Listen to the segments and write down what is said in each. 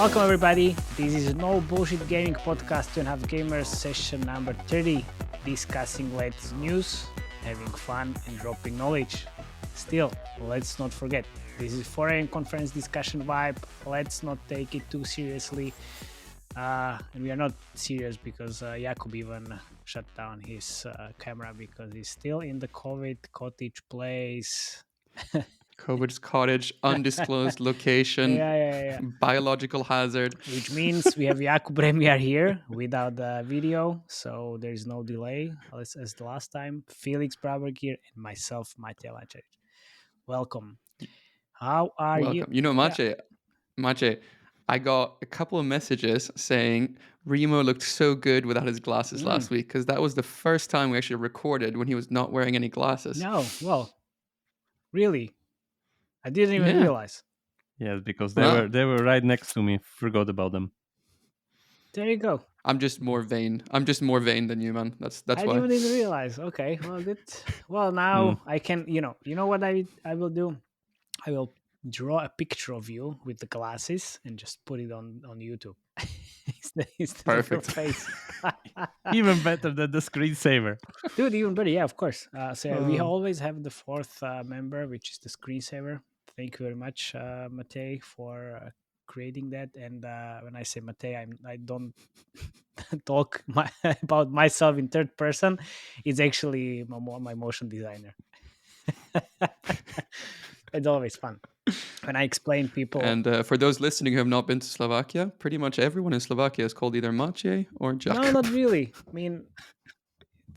Welcome everybody. This is No Bullshit Gaming Podcast 2.5 Gamers session number 30, discussing latest news, having fun and dropping knowledge. Still, let's not forget, this is foreign conference discussion vibe. Let's not take it too seriously. And we are not serious because Jakub even shut down his camera because he's still in the COVID cottage place. COVID's cottage, undisclosed location, Yeah. biological hazard. Which means we have Jakub Remjar here without the video, so there's no delay as the last time. Felix Braberg here and myself, Matej Lančarić. Welcome. How are you? Welcome. You know, Maciej, I got a couple of messages saying Remo looked so good without his glasses last week because that was the first time we actually recorded when he was not wearing any glasses. No, well, really? I didn't even realize. Yes, because they were right next to me. Forgot about them. There you go. I'm just more vain. I'm just more vain than you, man. That's why. I didn't realize. Okay, well, good. Well, now I can. You know what I will do. I will draw a picture of you with the glasses and just put it on YouTube. Instead Perfect. Of your face. Even better than the screensaver. Dude, even better. Yeah, of course. So we always have the fourth member, which is the screensaver. Thank you very much, Matej, for creating that. And when I say Matej, I don't talk about myself in third person. It's actually my motion designer. It's always fun when I explain people. And for those listening who have not been to Slovakia, pretty much everyone in Slovakia is called either Maciej or Jakub. No, not really. I mean,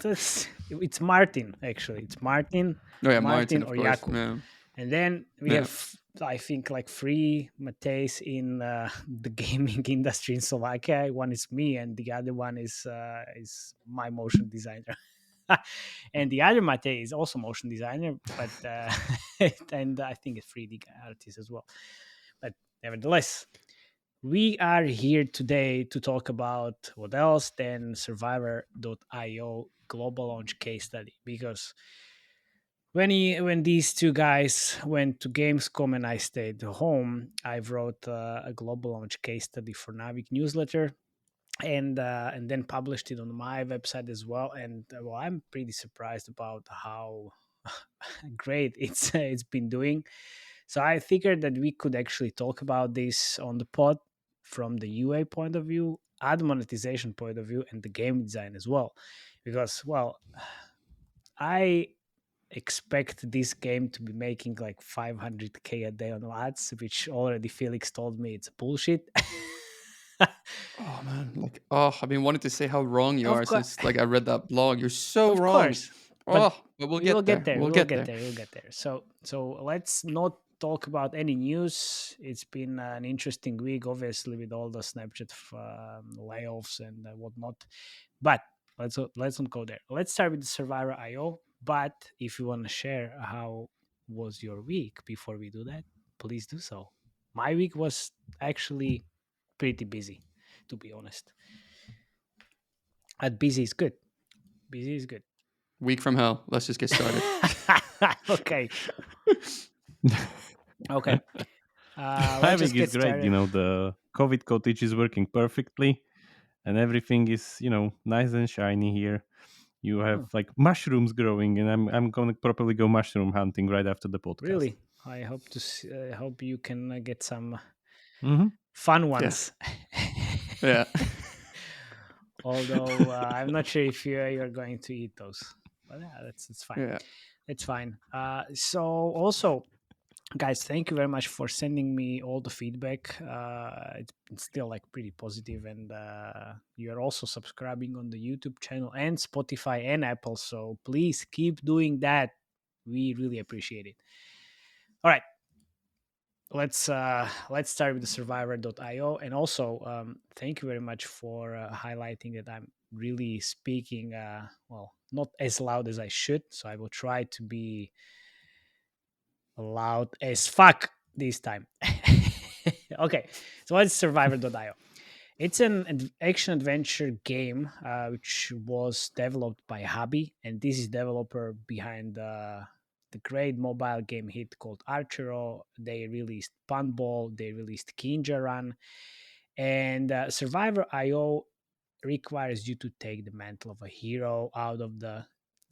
it's Martin, actually. It's Martin. Oh, yeah, Martin of or course. Jakub. Yeah. And then we have, I think, like 3 Matejs in the gaming industry in Slovakia. One is me, and the other one is my motion designer. And the other Matej is also motion designer, but and I think a 3D artist as well. But nevertheless, we are here today to talk about what else than Survivor.io global launch case study, because when these two guys went to Gamescom and I stayed home, I wrote a global launch case study for Navik newsletter, and then published it on my website as well. And well, I'm pretty surprised about how great it's been doing. So I figured that we could actually talk about this on the pod from the UA point of view, Admonetisation point of view, and the game design as well, because well, I expect this game to be making like 500k a day on ads, which already Felix told me it's bullshit. Oh man, I've been wanting to say how wrong you are since I read that blog. You're so of wrong. Course. But we'll get there. We'll get there. So let's not talk about any news. It's been an interesting week, obviously, with all the Snapchat layoffs and whatnot. But let's not go there. Let's start with the Survivor.io. But if you want to share how was your week before we do that, please do so. My week was actually pretty busy, to be honest. But busy is good. Busy is good. Week from hell. Let's just get started. Okay. Okay. I think it's great. Started. The COVID cottage is working perfectly, and everything is nice and shiny here. You have like mushrooms growing, and I'm going to probably go mushroom hunting right after the podcast. Really, I hope to hope you can get some fun ones. Yeah. Although I'm not sure if you're going to eat those, but yeah, that's fine. Yeah. It's fine. So also, guys, thank you very much for sending me all the feedback. It's still like pretty positive, and you're also subscribing on the YouTube channel and Spotify and Apple. So please keep doing that. We really appreciate it. All right. Let's start with the Survivor.io, and also thank you very much for highlighting that I'm really speaking not as loud as I should, so I will try to be loud as fuck this time. Okay, so what's Survivor.io? It's an action-adventure game which was developed by Hobby, and this is developer behind the great mobile game hit called Archero. They released Punball, they released Kinja Run, And Survivor IO requires you to take the mantle of a hero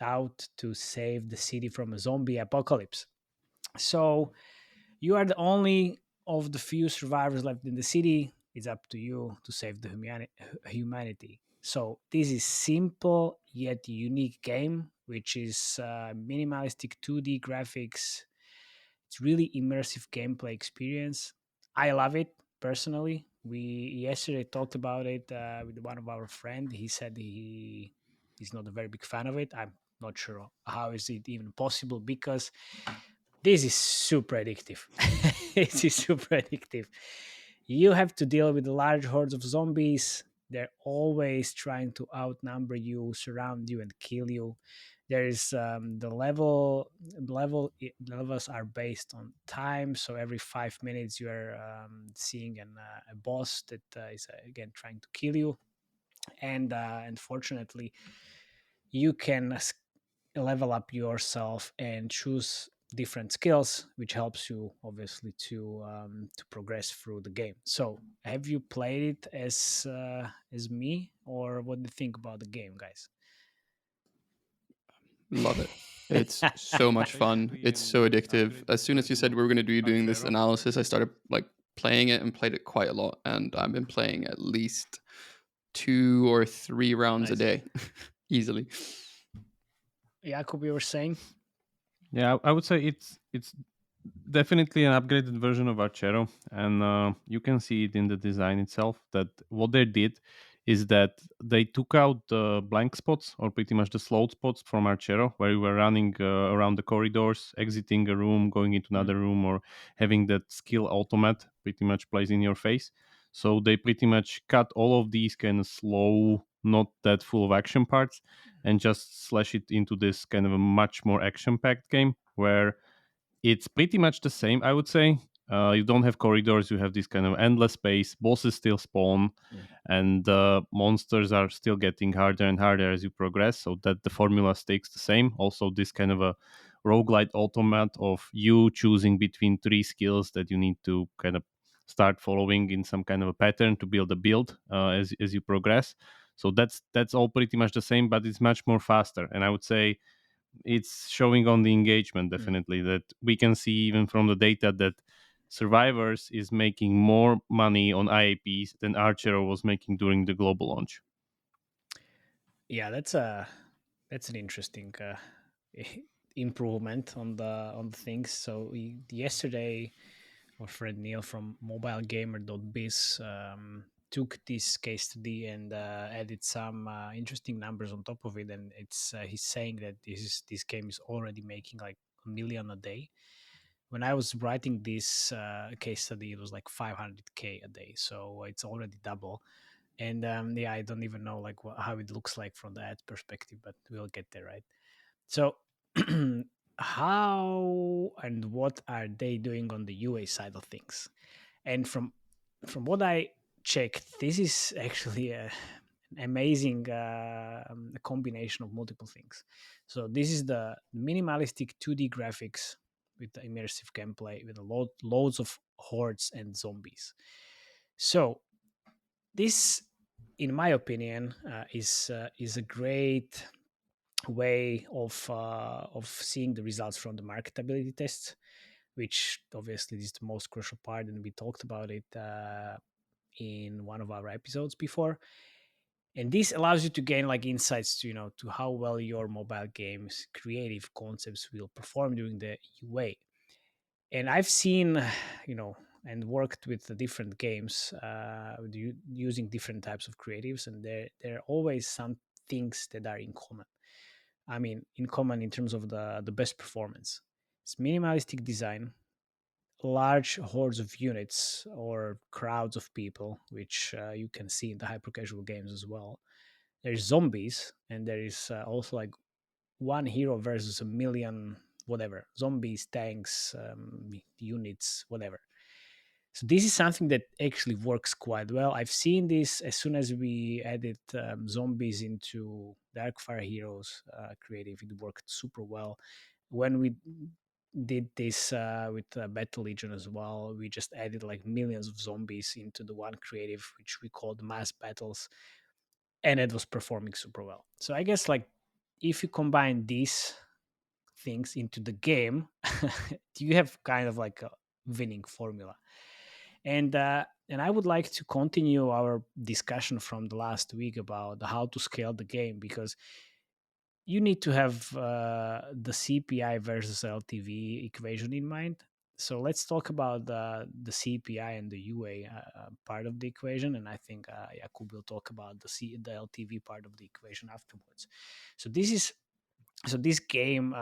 out to save the city from a zombie apocalypse. So you are the only of the few survivors left in the city. It's up to you to save the humanity. So this is simple yet unique game, which is minimalistic 2D graphics. It's really immersive gameplay experience. I love it personally. We yesterday talked about it with one of our friends. He said he's not a very big fan of it. I'm not sure how is it even possible because this is super addictive. This is super addictive. You have to deal with large hordes of zombies. They're always trying to outnumber you, surround you, and kill you. There is the levels are based on time. So every 5 minutes you are seeing a boss that is again trying to kill you. And unfortunately, you can level up yourself and choose different skills, which helps you obviously to progress through the game. So, have you played it as me, or what do you think about the game, guys? Love it. It's so much fun. Basically It's an so addictive. As upgraded soon as you version said of we were going to be doing this Archero. analysis, I started like playing it and played it quite a lot. And I've been playing at least 2 or 3 rounds a Nice. day, easily. Jakub, you were saying? Yeah, I would say it's definitely an upgraded version of Archero, and you can see it in the design itself. That what they did is that they took out the blank spots, or pretty much the slowed spots from Archero, where you were running around the corridors, exiting a room, going into Mm. another room, or having that skill automat pretty much plays in your face. So they pretty much cut all of these kind of slow, not that full of action parts, and just slash it into this kind of a much more action packed game where it's pretty much the same, I would say. You don't have corridors, you have this kind of endless space, bosses still spawn, Mm. and monsters are still getting harder and harder as you progress, so that the formula stays the same. Also, this kind of a roguelite automat of you choosing between three skills that you need to kind of start following in some kind of a pattern to build a build as you progress. So that's all pretty much the same, but it's much more faster. And I would say it's showing on the engagement Mm. definitely that we can see even from the data that survivors is making more money on IAPs than Archer was making during the global launch. Yeah, that's an interesting improvement on the things. So yesterday, our friend Neil from mobilegamer.biz took this case study and added some interesting numbers on top of it. And it's he's saying that this game is already making like a million a day. When I was writing this case study, it was like 500K a day, so it's already double. And yeah, I don't even know like how it looks like from the ad perspective, but we'll get there, right? So how and what are they doing on the UA side of things? And from what I checked, this is actually an amazing combination of multiple things. So this is the minimalistic 2D graphics with the immersive gameplay with loads of hordes and zombies. So this, in my opinion, is a great way of seeing the results from the marketability tests, which obviously is the most crucial part, and we talked about it in one of our episodes before. And this allows you to gain like insights to to how well your mobile games creative concepts will perform during the UA. And I've seen and worked with the different games using different types of creatives, and there are always some things that are in common. I mean, in common in terms of the best performance. It's minimalistic design, large hordes of units or crowds of people, which you can see in the hyper casual games as well. There's zombies, and there is also like one hero versus a million whatever zombies, tanks, units, whatever. So this is something that actually works quite well. I've seen this as soon as we added zombies into Darkfire Heroes creative. It worked super well. When we did this with Battle Legion as well. We just added like millions of zombies into the one creative, which we called mass battles, and it was performing super well. So I guess like if you combine these things into the game, you have kind of like a winning formula. And I would like to continue our discussion from the last week about how to scale the game, because you need to have the CPI versus LTV equation in mind. So let's talk about the CPI and the UA part of the equation, and I think Jakub will talk about the LTV part of the equation afterwards. So this game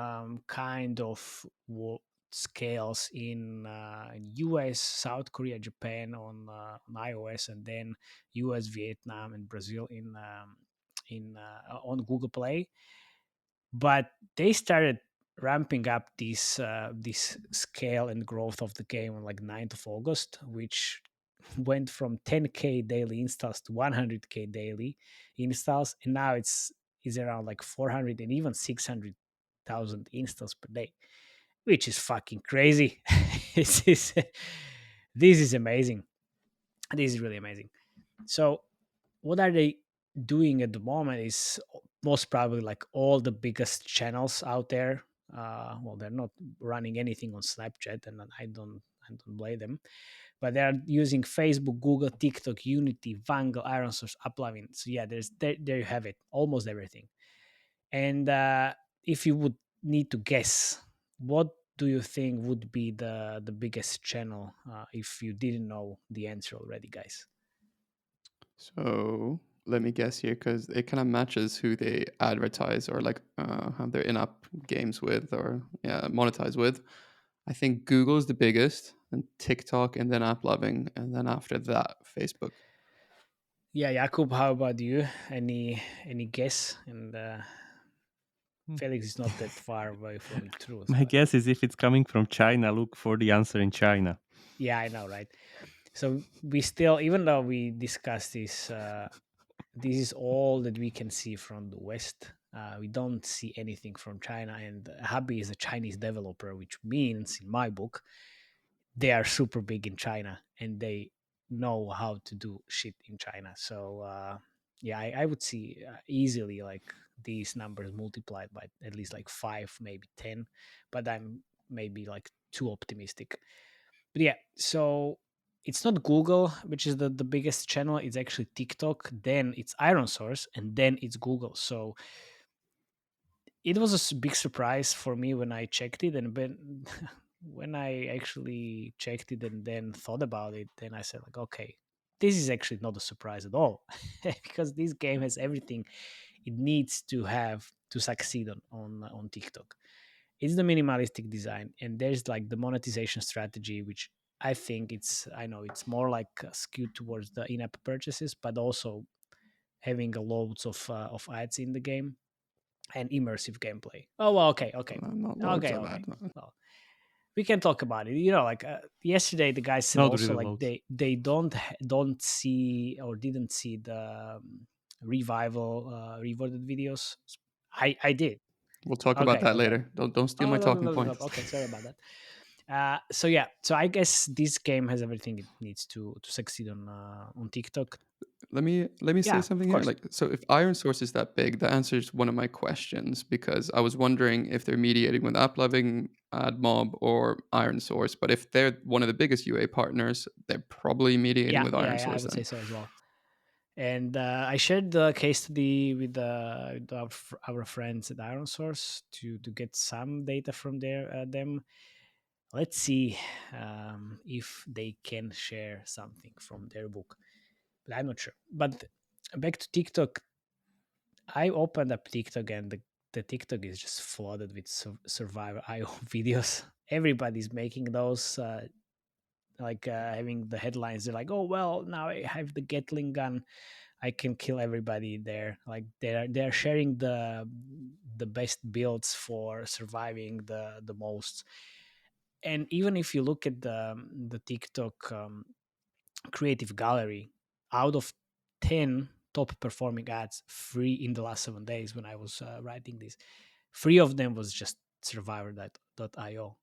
kind of scales in US, South Korea, Japan on iOS, and then US, Vietnam, and Brazil in on Google Play. But they started ramping up this scale and growth of the game on like 9th of August, which went from 10k daily installs to 100k daily installs, and now it's is around like 400 and even 600,000 installs per day, which is fucking crazy. this is this is amazing. This is really amazing. So what are they doing at the moment is most probably like all the biggest channels out there. Well, they're not running anything on Snapchat, and I don't blame them, but they are using Facebook, Google, TikTok, Unity, Vangle, Iron Source, Uplavin. So yeah, there you have it, almost everything. And if you would need to guess, what do you think would be the biggest channel if you didn't know the answer already, guys? So let me guess here, because it kind of matches who they advertise or like have their in-app games with, or yeah, monetize with. I think Google's the biggest, and TikTok, and then App Loving, and then after that, Facebook. Yeah, Jakub, how about you? Any guess? And Hmm. Felix is not that far away from the truth, My but guess is if it's coming from China, look for the answer in China. yeah, I know, right? So we still, even though we discussed this, this is all that we can see from the West. We don't see anything from China, and Hubby is a Chinese developer, which means, in my book, they are super big in China and they know how to do shit in China. So yeah, I would see easily like these numbers multiplied by at least like 5, maybe 10, but I'm maybe like too optimistic. But yeah, so it's not Google, which is the biggest channel. It's actually TikTok, then it's Iron Source, and then it's Google. So it was a big surprise for me when I checked it, and when I actually checked it and then thought about it, then I said like, okay, this is actually not a surprise at all, because this game has everything it needs to have to succeed on TikTok. It's the minimalistic design, and there's like the monetization strategy, which I think I know it's more like skewed towards the in-app purchases, but also having a loads of ads in the game and immersive gameplay. Oh well, okay, Not loads okay, of okay. ads. Well, we can talk about it. Like yesterday, the guy said Not also really like loads. they don't see or didn't see the revival rewarded videos. I did. We'll talk about Okay, that okay. later. Don't steal Oh, my no, no, talking no, no, no. points. Okay, sorry about that. So yeah, so I guess this game has everything it needs to succeed on TikTok. Let me say Yeah, of something here. course. Like, so if Iron Source is that big, that answers one of my questions, because I was wondering if they're mediating with AppLovin, AdMob, or Iron Source. But if they're one of the biggest UA partners, they're probably mediating Yeah, with yeah, Iron yeah. I Source would say then. so as well. And I shared the case study with our friends at Iron Source to get some data from them. Let's see if they can share something from their book, but I'm not sure. But back to TikTok, I opened up TikTok, and the TikTok is just flooded with Survivor IO videos. Everybody's making those. Having the headlines, they're like, oh well, now I have the Gatling gun, I can kill everybody there. Like they're sharing the best builds for surviving the most. And even if you look at the TikTok creative gallery, out of 10 top performing ads, 3 in the last 7 days when I was writing this, 3 of them was just survivor.io.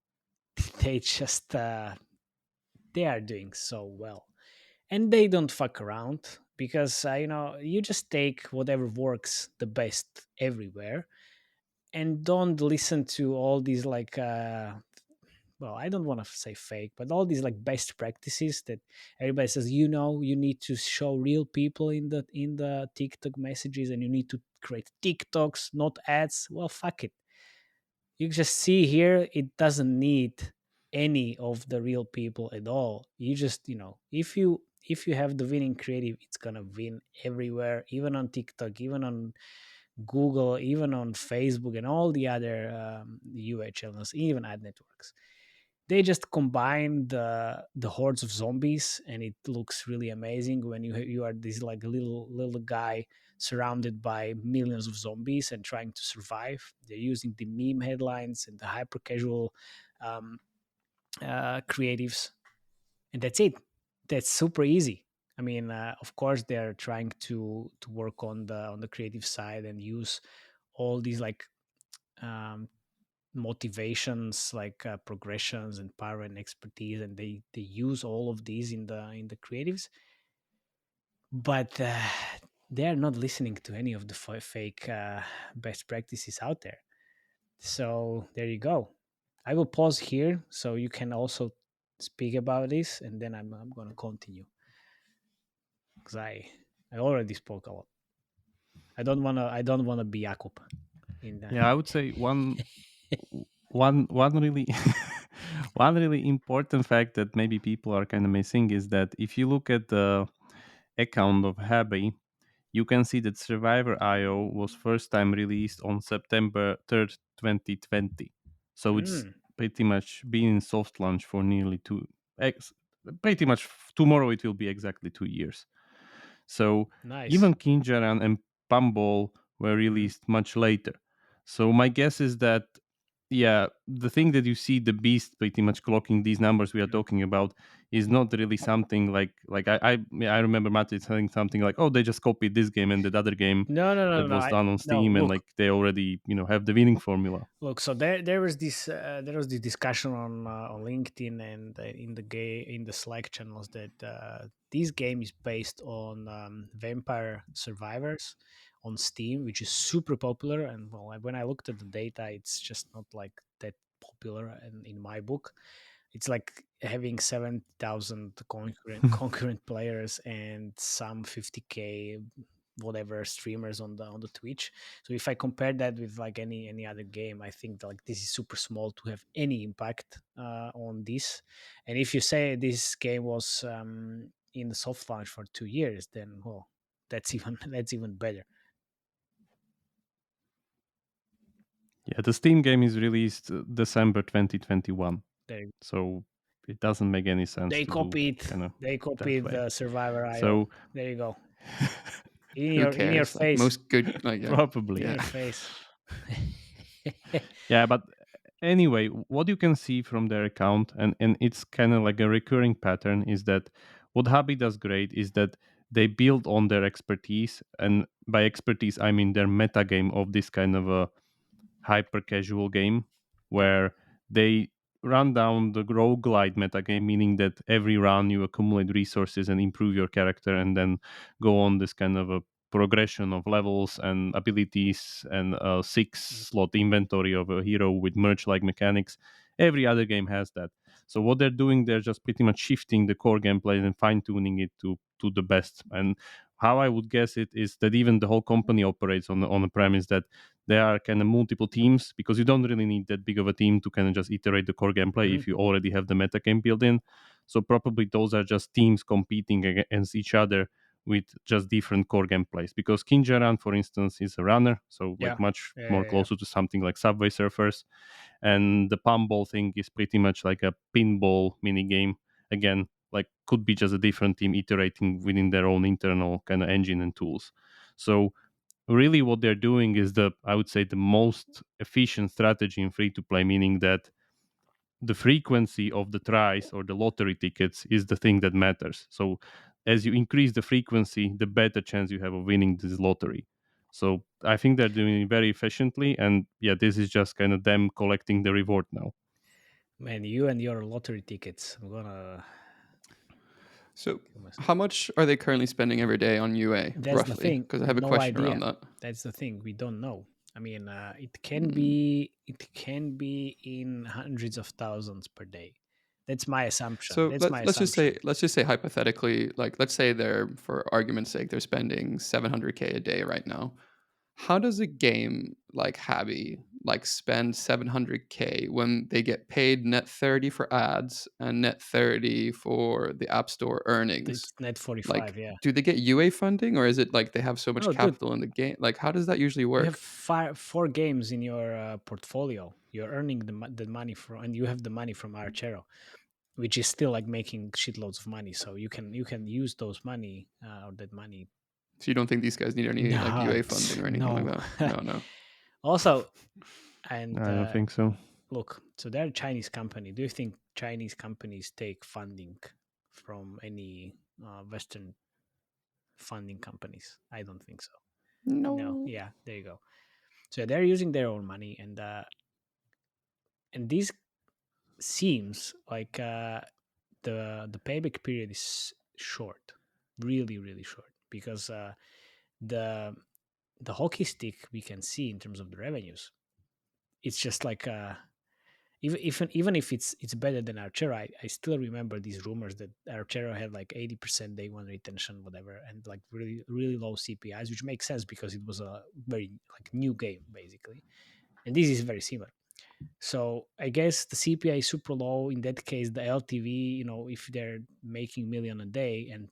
they just they are doing so well, and they don't fuck around because you just take whatever works the best everywhere, and don't listen to all these like well, I don't want to say fake, but all these like best practices that everybody says, you need to show real people in the TikTok messages, and you need to create TikToks, not ads. Well, fuck it. You just see here, it doesn't need any of the real people at all. You just, if you have the winning creative, it's gonna win everywhere, even on TikTok, even on Google, even on Facebook, and all the other UA channels, even ad networks. They just combine the hordes of zombies, and it looks really amazing when you are this like little guy surrounded by millions of zombies and trying to survive. They're using the meme headlines and the hyper casual um, creatives, and that's it. That's super easy. I mean, of course, they're trying to work on the creative side and use all these like um, motivations, like progressions and power and expertise, and they use all of these in the creatives, but they're not listening to any of the fake best practices out there. So there you go. I will pause here so you can also speak about this, and then I'm going to continue because I already spoke a lot. I don't want to be Jakub in the Yeah, I would say one really one really important fact that maybe people are kind of missing is that if you look at the account of Happy, you can see that Survivor IO was first time released on September 3rd, 2020. So it's mm, pretty much been in soft launch for nearly ex, pretty much tomorrow it will be exactly 2 years. So nice. even Kinjaran and Pambol were Mhm. released much later. So my guess is that yeah, the thing that you see the beast pretty much clocking these numbers we are Mhm. talking about is not really something like I remember Matt saying something like, oh, they just copied this game and that other game No, no, no, that no. was done on No. Steam and Look, like they already have the winning formula. look. So there was this discussion on LinkedIn and in the Slack channels that this game is based on Vampire Survivors on Steam, which is super popular. And well, when I looked at the data, it's just not like that popular. And in my book, it's like having 7,000 concurrent players and some 50K whatever streamers on the Twitch. So if I compare that with like any other game, I think that, like, this is super small to have any impact on this. And if you say this game was in the soft launch for 2 years, then well, that's even that's even better. Yeah, the Steam game is released December 2021. They So it doesn't make any sense they to do copied kind of they that copied way. the Survivor IO. So There you go. Who In your cares? Like face. most good, like yeah, probably. In yeah. your face. Yeah, but anyway, what you can see from their account, and it's kind of like a recurring pattern, is that what Hobby does great is that they build on their expertise, and by expertise I mean their meta game of this kind of a hyper casual game where they run down the roguelite metagame, meaning that every run you accumulate resources and improve your character and then go on this kind of a progression of levels and abilities and a six slot inventory of a hero with merge like mechanics. Every other game has that. So what they're doing, they're just pretty much shifting the core gameplay and fine tuning it to the best. And how I would guess it is that even the whole company operates on the premise that there are kind of multiple teams because you don't really need that big of a team to kind of just iterate the core gameplay Mhm. if you already have the meta game built in. So probably those are just teams competing against each other with just different core gameplays. Because Kinjaran, for instance, is a runner, so like Yeah. much Yeah, more yeah, yeah. closer to something like Subway Surfers. And the Pumball thing is pretty much like a pinball mini game. Again, like could be just a different team iterating within their own internal kind of engine and tools. So really what they're doing is the I would say the most efficient strategy in free to play, meaning that the frequency of the tries or the lottery tickets is the thing that matters. So as you increase the frequency, the better chance you have of winning this lottery. So I think they're doing it very efficiently, and yeah, this is just kind of them collecting the reward now. Man, you and your lottery tickets. I'm gonna So, kill myself. how much are they currently spending every day on UA, That's the roughly? thing. Because I have a No question around idea. that. That's the thing. We don't know. I mean, Mm. it can be in hundreds of thousands per day. That's my assumption. So That's my assumption. let's just say hypothetically, like let's say they're, for argument's sake, they're spending 700K a day right now. How does a game like Habby like spend 700K when they get paid net 30 for ads and net 30 for the App Store earnings? It's net Like, 45. Yeah. do they get UA funding, or is it like they have so much No, dude. capital in the game? Like, how does that usually You have work? four games in your portfolio. You're earning the money from, and you have the money from Archero, which is still like making shitloads of money. So you can use those money or that money. So you don't think these guys need any like No, UA funding or anything like no. that? No, no. Also, and I don't think so. look, so they're a Chinese company. Do you think Chinese companies take funding from any Western funding companies? I don't think so. No. No. Yeah, there you go. So they're using their own money, and this seems like the payback period is short, really, really short, because the the hockey stick we can see in terms of the revenues. It's just like even if it's better than Archero, I still remember these rumors that Archero had like 80% day one retention, whatever, and like really really low CPIs, which makes sense because it was a very like new game basically, and this is very similar. So I guess the CPI is super low. In that case, the LTV, if they're making million a day and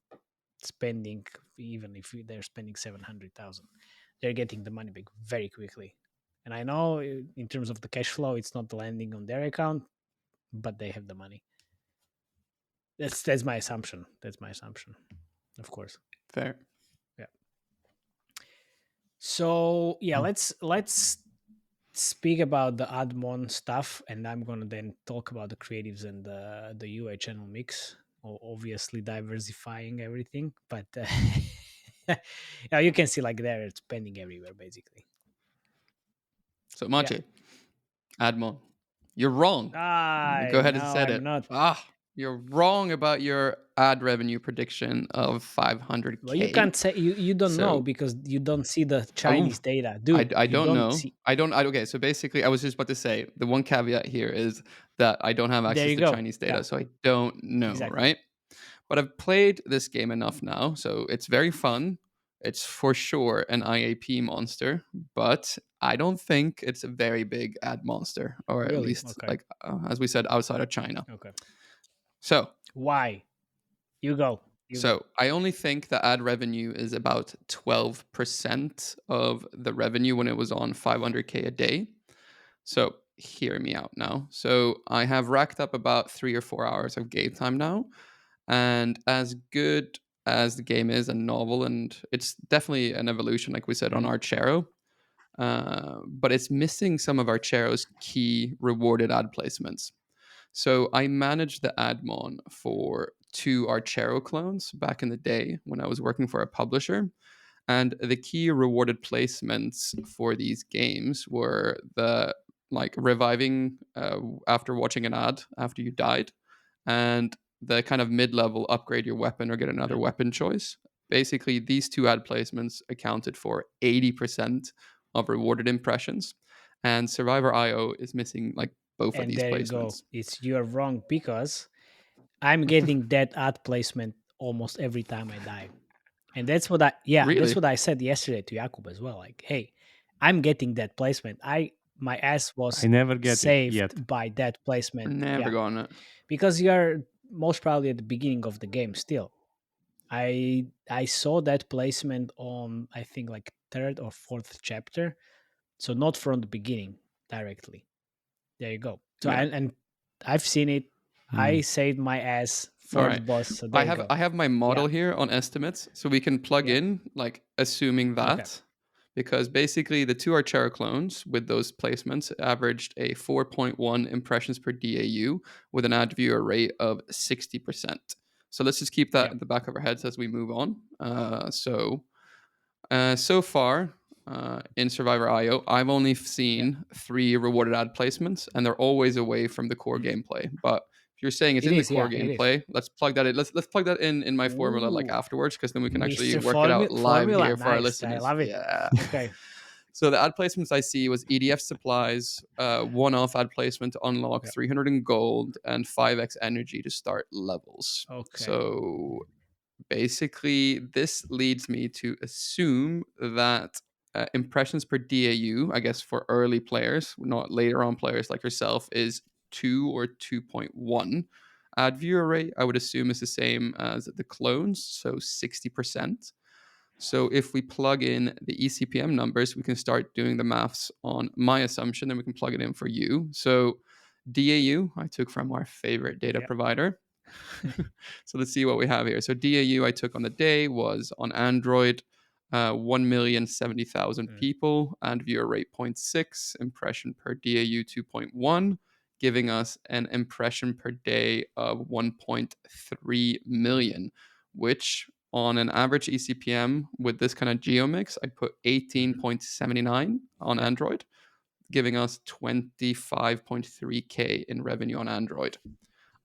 spending, even if they're spending 700,000, they're getting the money back very quickly. And I know in terms of the cash flow, it's not landing on their account, but they have the money. That's my assumption. That's my assumption, of course. Fair. Yeah. So yeah, Mm. let's speak about the Admon stuff, and I'm gonna then talk about the creatives and the UA channel mix. Obviously, diversifying everything, but yeah, you can see like they're spending everywhere basically. So Yeah. Machi, Admon, you're wrong. Go I ahead and no, said I'm it. not. You're wrong about your ad revenue prediction of Well, you 500K. can't say you don't know So, because you don't see the oh, Chinese data, dude. I You don't don't know. see. Okay, so basically, I was just about to say the one caveat here is that I don't have There access you to go. Chinese Yeah, data, so I don't know, exactly. right? But I've played this game enough now, so it's very fun. It's for sure an IAP monster, but I don't think it's a very big ad monster, or at Really? least, Okay. like, as we said, outside of China. Okay. So, Why? You go. You go. I only think the ad revenue is about 12% of the revenue when it was on 500K a day. So, hear me out now. So, I have racked up about 3 or 4 hours of game time now. And as good as the game is a novel, and it's definitely an evolution, like we said, on Mhm. Archero, but it's missing some of Archero's key rewarded ad placements. So I managed the admon for two Archero clones back in the day when I was working for a publisher. And the key rewarded placements for these games were the like reviving after watching an ad after you died, and the kind of mid-level upgrade your weapon or get another Yeah. weapon choice. Basically, these two ad placements accounted for 80% of rewarded impressions, and Survivor IO is missing like both of And these there you go. placements. It's you're wrong because I'm getting that ad placement almost every time I die. And that's Really? what I said yesterday to Jakub as well. Like, hey, I'm getting that placement. My ass I was never get it yet. saved by that placement. Never Yeah. gotten it. Because you're most probably at the beginning of the game still. I saw that placement on I think like third or fourth chapter. So not from the beginning directly. There you go. So Yeah. and I've seen it. I Mm. saved my ass All for the right. boss. So there you go. I have my Yeah. model here on estimates, so we can plug Yeah. in like assuming Okay. that, because basically the two Archera clones with those placements averaged a 4.1 impressions per DAU with an ad viewer rate of 60%. So let's just keep that Yeah. at the back of our heads as we move on. So far, in Survivor IO, I've only seen 3 rewarded ad placements, and they're always away from the core Mm. gameplay. But if you're saying it's It in the is, core yeah, it is. gameplay, let's plug that in. Let's plug that in my formula like Ooh, afterwards, because then we can actually Mr. work it out live Formula, here for our nice. I listeners. love it. Yeah. Okay. So the ad placements I see was EDF supplies, one-off ad placement to unlock Yeah. 300 in gold and 5x energy to start levels. Okay. So basically, this leads me to assume that impressions per DAU, I guess for early players, not later on players like yourself, is 2 or 2.1. Ad viewer rate, I would assume, is the same as the clones, so 60%. So if we plug in the ECPM numbers, we can start doing the maths on my assumption, then we can plug it in for you. So DAU, I took from our favorite data Yeah. provider. So let's see what we have here. So DAU I took on the day was on Android, 1,070,000 Mm. people, and viewer rate 0.6, impression per DAU 2.1, giving us an impression per day of 1.3 million, which on an average ECPM with this kind of geo mix, I put Mhm. 18.79 on Yeah. Android, giving us 25.3K in revenue on Android.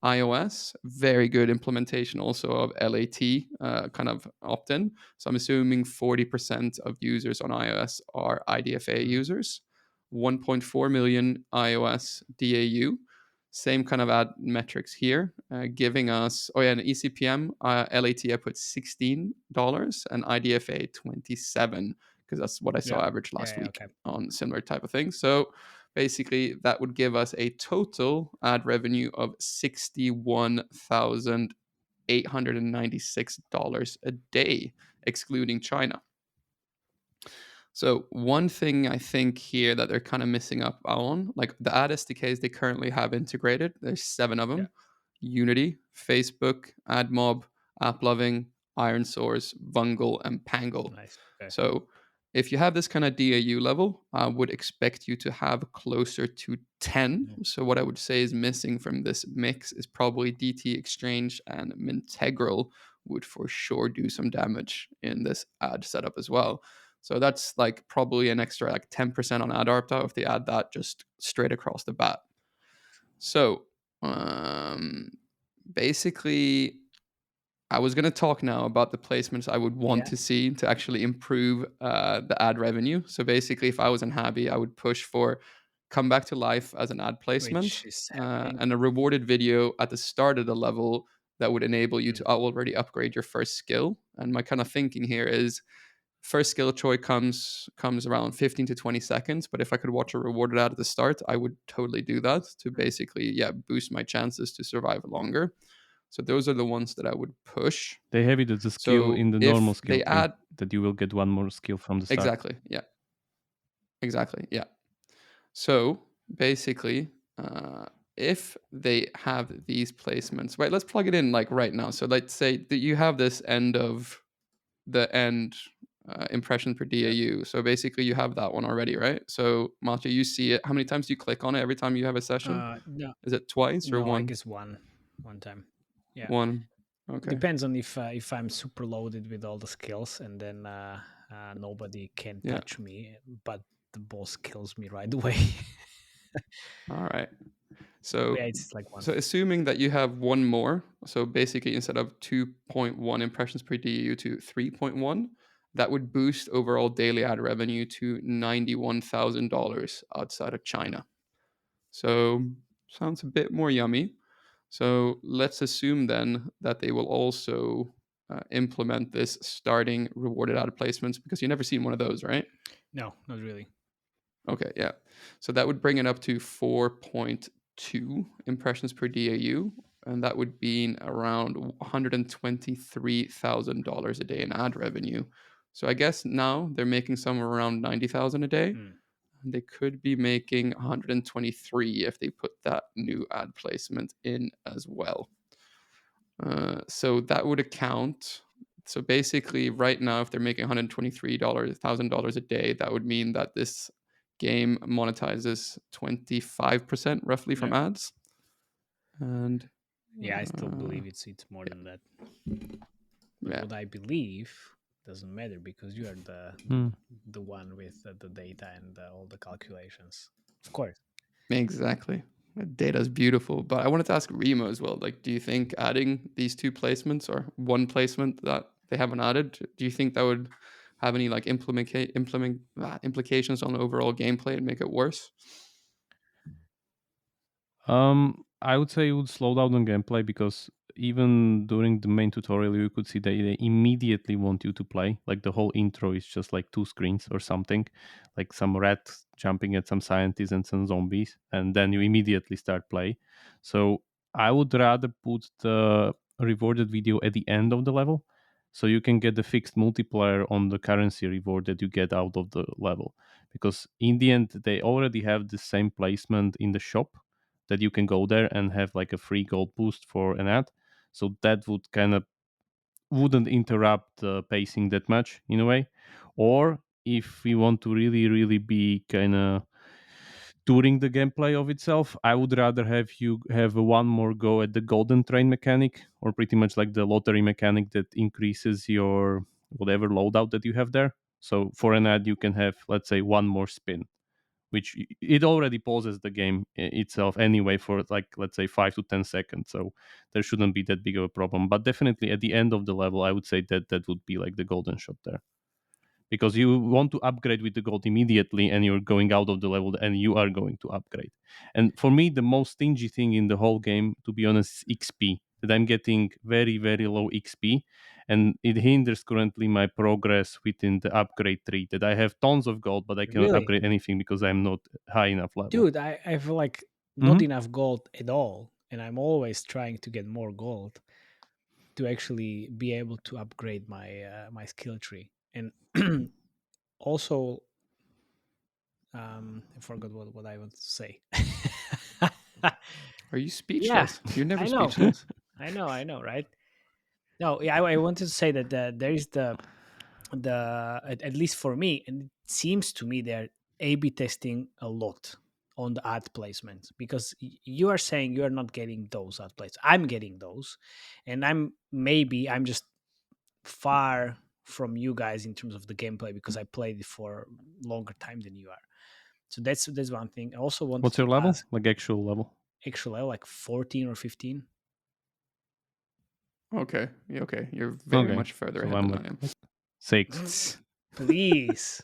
iOS, very good implementation also of LAT kind of opt in. So I'm assuming 40% of users on iOS are IDFA Mhm. users, 1.4 million iOS DAU. Same kind of ad metrics here, giving us, oh yeah, an ECPM, LAT I put $16 and IDFA 27 because that's what I Yeah. saw average Yeah. last Yeah. week Okay. on similar type of things. So basically that would give us a total ad revenue of $61,896 a day, excluding China. So one thing I think here that they're kind of missing up on, like the ad SDKs they currently have integrated, there's 7 of Yeah. them: Unity, Facebook, AdMob, AppLovin, Iron Source, Vungle, and Pangle. Nice. Okay. So if you have this kind of DAU level, I would expect you to have closer to 10. Mhm. So what I would say is missing from this mix is probably DT Exchange and Mintegral would for sure do some damage in this ad setup as well. So that's like probably an extra like 10% on ad ARPDAU if they add that just straight across the bat. So um, basically, I was going to talk now about the placements I would want Yeah. to see to actually improve the ad revenue. So basically, if I was in Habi, I would push for come back to life as an ad Which placement is happening. and a rewarded video at the start of the level that would enable you Mm. to already upgrade your first skill. And my kind of thinking here is first skill choice comes around 15 to 20 seconds, but if I could watch a rewarded ad at the start, I would totally do that to Mm. basically boost my chances to survive longer. So those are the ones that I would push. They have it as a skill So in the normal if skill they tree add that you will get one more skill from the start. exactly, yeah, exactly, yeah. So basically, if they have these placements, right? Let's plug it in like right now. So let's say that you have this end of the end impression per Yeah. DAU. So basically, you have that one already, right? So Matthew, you see it. How many times do you click on it every time you have a session? No. Is it twice or No. I one? guess one time. Yeah. One. Okay. Depends on if I'm super loaded with all the skills, and then nobody can Yeah. touch me, but the boss kills me right away. All right. Yeah, So, it's like one. so assuming that you have one more, so basically instead of 2.1 impressions per DAU to 3.1, that would boost overall daily ad revenue to $91,000 outside of China. So sounds a bit more yummy. So let's assume then that they will also implement this starting rewarded ad placements because you've never seen one of those, right? No, not really. Okay, yeah. So that would bring it up to 4.2 impressions per DAU, and that would be around $123,000 a day in ad revenue. So I guess now they're making somewhere around 90,000 a day. Mm. And they could be making 123 if they put that new ad placement in as well. So that would account. So basically, right now, if they're making $123,000 a day, that would mean that this game monetizes 25% roughly Yeah. from ads. And Yeah, I still uh, believe it's more yeah, than that. But yeah, what I believe. doesn't matter because you are Hmm. the one with the data and all the calculations. Of course. Exactly. Data is beautiful, but I wanted to ask Remo as well. Like, do you think adding these two placements or one placement that they haven't added, do you think that would have any like implications on overall gameplay and make it worse? I would say it would slow down on gameplay because even during the main tutorial, you could see they immediately want you to play. Like the whole intro is just like two screens or something, like some rats jumping at some scientists and some zombies, and then you immediately start play. So I would rather put the rewarded video at the end of the level, so you can get the fixed multiplier on the currency reward that you get out of the level. Because in the end, they already have the same placement in the shop that you can go there and have like a free gold boost for an ad. So that would kind of wouldn't interrupt the pacing that much in a way. Or if we want to really be kind of touring the gameplay of itself, I would rather have you have one more go at the golden train mechanic, or pretty much like the lottery mechanic that increases your whatever loadout that you have there. So for an ad, you can have, let's say, one more spin, which it already pauses the game itself anyway for like, let's say, 5 to 10 seconds, so there shouldn't be that big of a problem. But definitely at the end of the level, I would say that that would be like the golden shot there, because you want to upgrade with the gold immediately and you're going out of the level and you are going to upgrade. And for me, the most stingy thing in the whole game, to be honest, is XP, that I'm getting very low XP, and it hinders currently my progress within the upgrade tree, that I have tons of gold but I cannot Really? upgrade anything because I'm not high enough level. Dude, I feel like not Hmm. enough gold at all. And I'm always trying to get more gold to actually be able to upgrade my skill tree. And also, I forgot what I want to say. Are you Yeah, speechless? You're never I know. speechless. I know, right? No, yeah, I wanted to say that there is at least for me, and it seems to me they're A/B testing a lot on the ad placements because you are saying you are not getting those ad plays. I'm getting those, and I'm just far from you guys in terms of the gameplay because I played it for longer time than you are. So that's one thing. I also wanted What's your to level, ask, like actual level? actually, like 14 or 15. Okay. Okay. You're very Okay, much further so ahead I'm than like I am. 6. Please,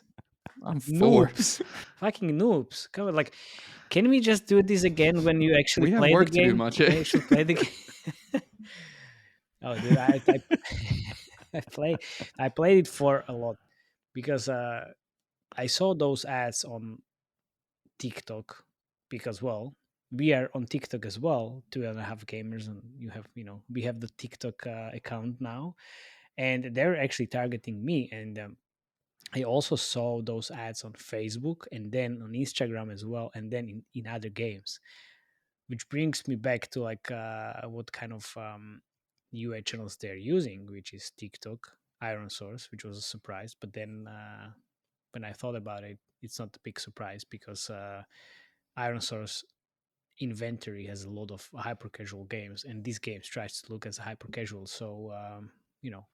I'm 4. noobs, fucking noobs. Come on, like, can we just do this again when you actually We have play the work to do, game? When you Maciej. actually play the game? Oh, dude, I play I played it for a lot because I saw those ads on TikTok because, well, we are on TikTok as well, 2.5 gamers, and we have the TikTok account now, and they're actually targeting me. And I also saw those ads on Facebook and then on Instagram as well, and then in other games, which brings me back to like what kind of UA channels they're using, which is TikTok, Iron Source, which was a surprise. But then when I thought about it, it's not a big surprise because Iron Source inventory has a lot of hyper casual games, and these games tries to look as hyper casual. So you know,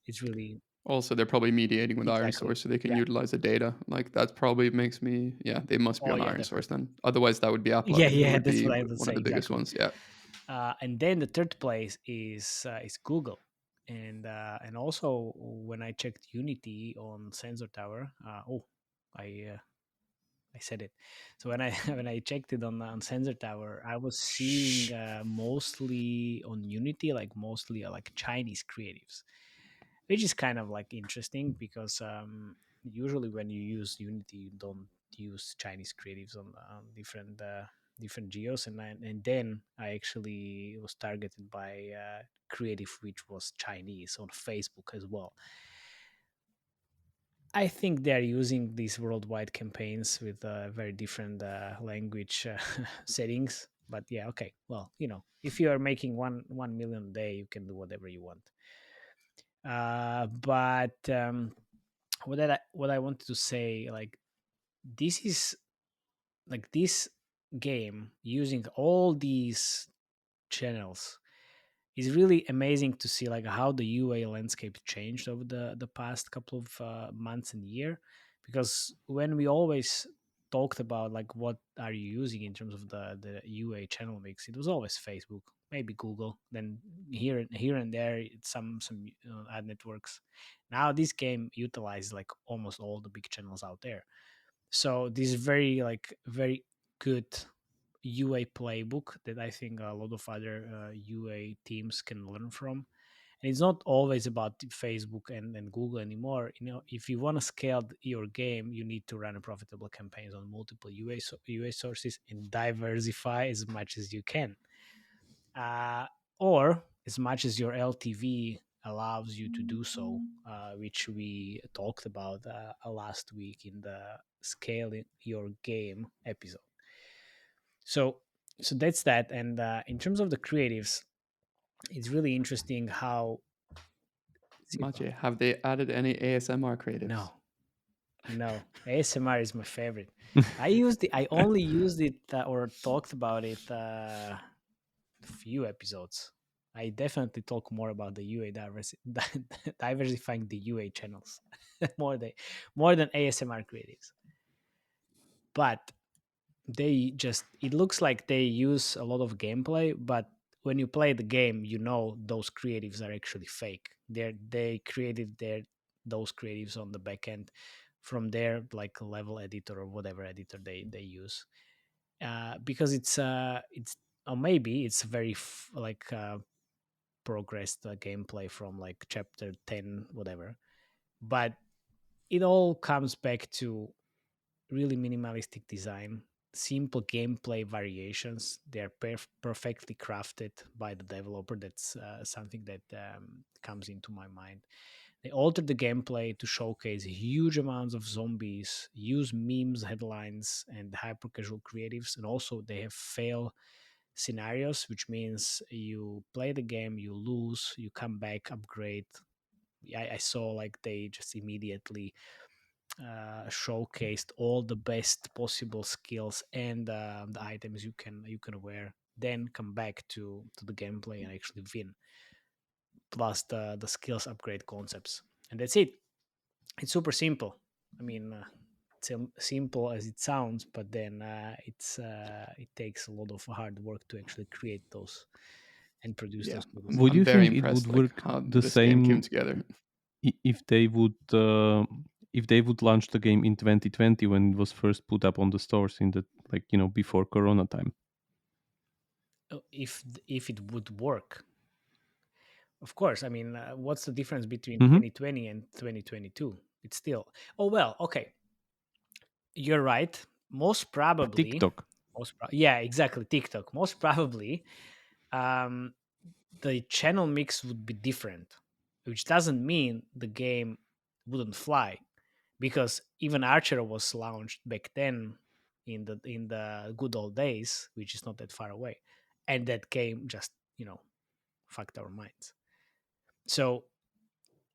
it's really Also, they're probably mediating with Iron exactly, Source so they can yeah. utilize the data. Like that probably makes me, yeah, they must be Oh on yeah, Iron Source definitely. then. Otherwise, that would be Yeah, Upload, who yeah, would that's be what I would one say of the biggest exactly. ones. Yeah. And then the third place is Google, and also when I checked Unity on Sensor Tower, I uh, I said it. So when I when I checked it on Sensor Tower, I was seeing Shh. mostly on Unity, like mostly like Chinese creatives, which is kind of like interesting because usually when you use Unity, you don't use Chinese creatives on different geos, and then I actually was targeted by creative which was Chinese on Facebook as well. I think they're using these worldwide campaigns with very different language settings. But yeah, okay. Well, if you are making 1 million a day, you can do whatever you want. But what I wanted to say, like, this is like this game using all these channels it's really amazing to see like how the UA landscape changed over the past couple of months and year. Because when we always talked about like what are you using in terms of the UA channel mix, it was always Facebook, maybe Google, then here and there some ad networks. Now this game utilizes like almost all the big channels out there. So this very like very good UA playbook that I think a lot of other UA teams can learn from. And it's not always about Facebook and Google anymore. You know, if you want to scale your game, you need to run a profitable campaigns on multiple UA sources and diversify as much as you can, uh, or as much as your LTV allows you to do so, which we talked about last week in the scaling your game episode. So that's that. And in terms of the creatives, it's really interesting how Maciej, have they added any ASMR creatives? no, no, ASMR is my favorite. I only used it or talked about it few episodes. I definitely talk more about the UA diversifying the UA channels more than ASMR creatives. But they just it looks like they use a lot of gameplay, but when you play the game, you know those creatives are actually fake. They created those creatives on the back end from their like level editor or whatever editor they use, because it's or maybe it's very progressed gameplay from like chapter 10 whatever, but it all comes back to really minimalistic design, simple gameplay variations. They're perfectly crafted by the developer. That's something that comes into my mind. They altered the gameplay to showcase huge amounts of zombies, use memes, headlines, and hyper casual creatives, and also they have fail scenarios, which means you play the game, you lose, you come back, upgrade. I saw like they just immediately showcased all the best possible skills and the items you can wear, then come back to the gameplay and actually win, plus the skills upgrade concepts, and that's it. It's super simple. I mean, it's simple as it sounds, but then it takes a lot of hard work to actually create those and produce Yeah, those movies. Would I'm you very think it would impressed like work how the this game came same together. if they would launch the game in 2020 when it was first put up on the stores in the before Corona time? If it would work, of course. I mean, what's the difference between Hmm. 2020 and 2022? It's still. Oh well, okay. You're right. Most probably, TikTok. yeah, exactly. TikTok. Most probably, um, the channel mix would be different, which doesn't mean the game wouldn't fly, because even Archer was launched back then in the good old days, which is not that far away, and that game just fucked our minds. So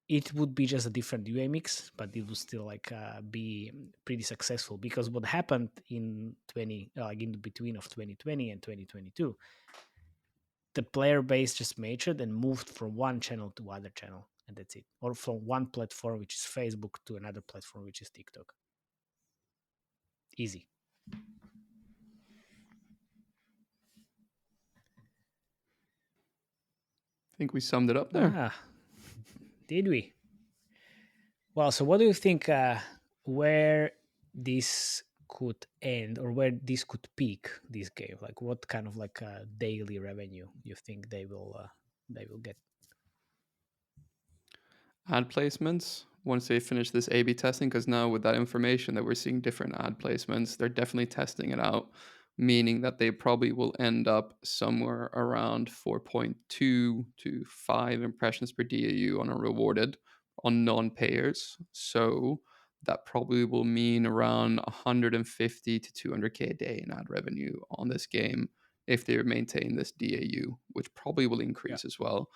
it would be just a different UA mix, but it would still like be pretty successful, because what happened in 20 like in the between of 2020 and 2022, the player base just matured and moved from one channel to other channel, and that's it, or from one platform which is Facebook to another platform which is TikTok. Easy. I think we summed it up there. Ah, did we? Well, so what do you think, where this could end or where this could peak, this game? Like what kind of like daily revenue you think they will get? Ad placements once they finish this A/B testing, because now with that information that we're seeing different ad placements, they're definitely testing it out, meaning that they probably will end up somewhere around 4.2 to 5 impressions per DAU on a rewarded on non-payers. So that probably will mean around 150 to 200k a day in ad revenue on this game if they maintain this DAU, which probably will Yeah. increase as well.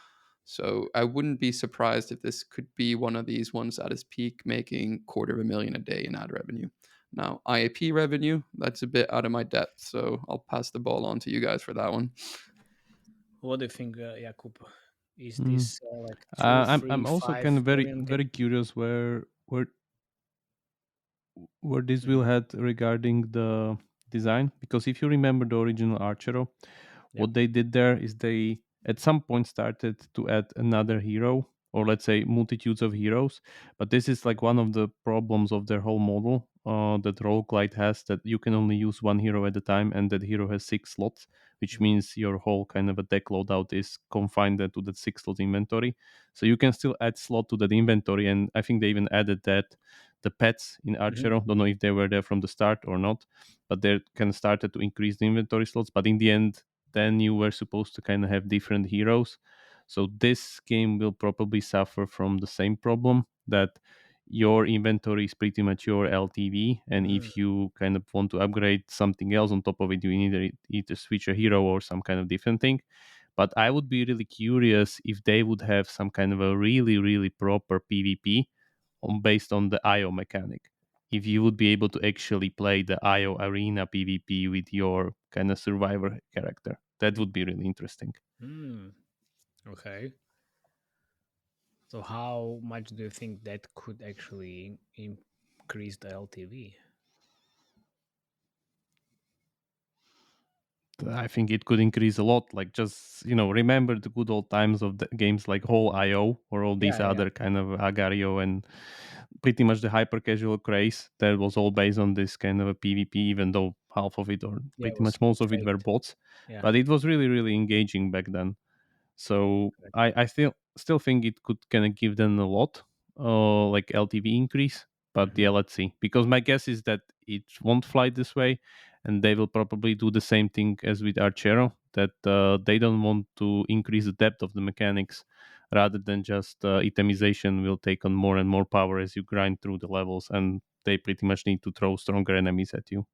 So I wouldn't be surprised if this could be one of these ones at its peak, making $250,000 a day in ad revenue. Now, IAP revenue, that's a bit out of my depth, so I'll pass the ball on to you guys for that one. What do you think, Jakub? Is Mm. this like two, I'm three, also kind five of million very game? curious where this will Hmm. head regarding the design, because if you remember the original Archero, Yeah. what they did there is they at some point started to add another hero, or let's say multitudes of heroes. But this is like one of the problems of their whole model that roguelite has, that you can only use one hero at a time, and that hero has 6 slots, which Hmm. means your whole kind of a deck loadout is confined to that 6 slot inventory. So you can still add slot to that inventory, and I think they even added that the pets in Hmm. Archero, don't know if they were there from the start or not, but they kind of started to increase the inventory slots. But in the end, then you were supposed to kind of have different heroes. So this game will probably suffer from the same problem, that your inventory is pretty much your LTV, and Hmm. if you kind of want to upgrade something else on top of it, you need to either switch a hero or some kind of different thing. But I would be really curious if they would have some kind of a really proper PvP based on the IO mechanic. If you would be able to actually play the IO arena PvP with your kind of survivor character, that would be really interesting. Hmm. Okay. So how much do you think that could actually increase the LTV? I think it could increase a lot. Like, just remember the good old times of the games like whole IO or all these Yeah, yeah. other kind of Agario and pretty much the hyper casual craze that was all based on this kind of a PvP, even though half of it or Yeah, it pretty much was most of it were faked. bots. Yeah. But it was really engaging back then. So Correct. I still think it could kind of give them a lot, like LTV increase. But Hmm. yeah, let's see. Because my guess is that it won't fly this way, and they will probably do the same thing as with Archero. That they don't want to increase the depth of the mechanics, rather than just itemization will take on more and more power as you grind through the levels, and they pretty much need to throw stronger enemies at you.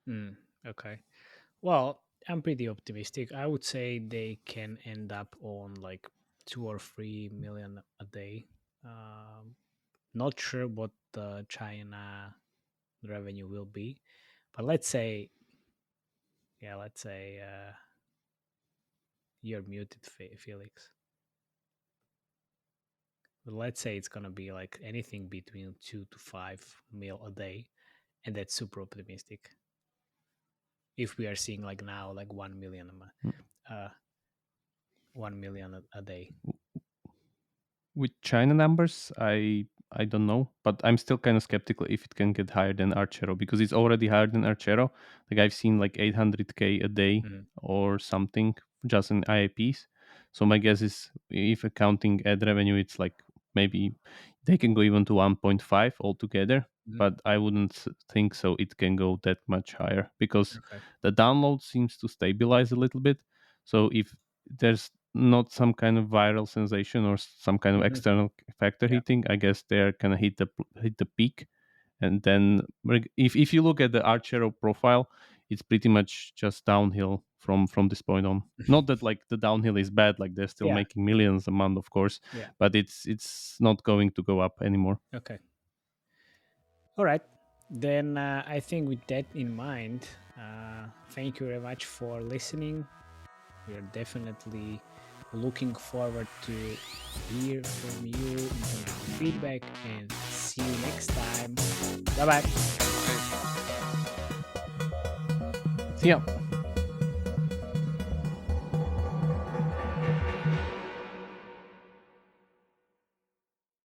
Mm, okay. Well, I'm pretty optimistic. I would say they can end up on like 2 or 3 million a day. Um, Not sure what the China revenue will be, but let's say, yeah, let's say you're muted, Felix. But let's say it's gonna be like anything between 2 to 5 mil a day, and that's super optimistic. If we are seeing like now like 1 million uh 1 million a day. With China numbers, I don't know, but I'm still kind of skeptical if it can get higher than Archero, because it's already higher than Archero. Like, I've seen like 800K a day Mhm. or something just in IAPs. So my guess is, if accounting ad revenue, it's like maybe they can go even to 1.5 altogether. Mhm. But I wouldn't think so. It can go that much higher, because Okay. the download seems to stabilize a little bit. So if there's not some kind of viral sensation or some kind of Mhm. external factor Yeah. hitting, I guess they're gonna hit the peak. And then if you look at the Archero profile, it's pretty much just downhill from this point on. Not that like the downhill is bad, like they're still Yeah. making millions a month, of course, Yeah. but it's not going to go up anymore. Okay. All right. Then I think with that in mind, thank you very much for listening. We are definitely looking forward to hear from you in terms of feedback, and see you next time. Bye bye. So yeah,